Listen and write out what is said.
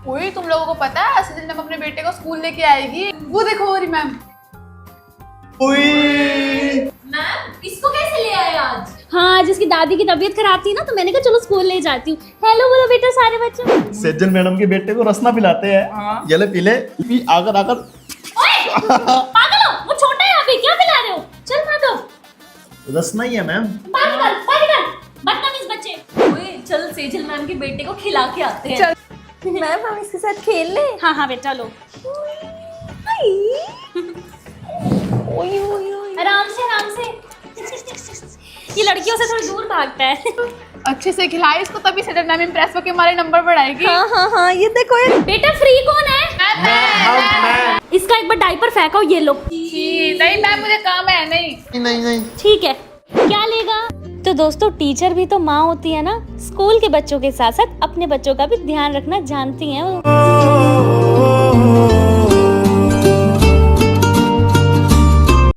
ओए तुम लोगों को पता है सेजल मैम अपने बेटे को स्कूल लेके आएगी। वो देखो हो रही मैम। मैम इसको कैसे ले आए आज? हाँ, जिसकी दादी की तबीयत खराब थी ना, तो मैंने कहा चलो स्कूल ले जाती हूँ। हेलो बोलो बेटा सारे बच्चों। सेजल मैडम के बेटे को रसना पिलाते हैं। ये ले पीले, पी आकर आकर। पागल हो, वो छोटा है अभी, क्या पिला रहे हो? चल भागो। रसना ही है मैम। पागल बदतमीज बच्चे। ओए चल सेजल मैम के बेटे को खिला के आते हैं। चल। मैम हम इसके साथ खेल ले। हाँ हाँ बेटा लो। आराम से आराम से। ये लड़कियों से थोड़ी दूर भागता है। अच्छे से खिलाए इसको, तभी सेजल मैम इम्प्रेस होके हमारे नंबर बढ़ाएगी। हाँ ये देखो ये। बेटा फ्री कौन है? इसका एक बार डायपर फेंको, ये लो। नहीं मैम मुझे काम है। नहीं ठीक है, क्या लेगा? तो दोस्तों टीचर भी तो माँ होती है ना, स्कूल के बच्चों के साथ साथ अपने बच्चों का भी ध्यान रखना जानती हैं वो।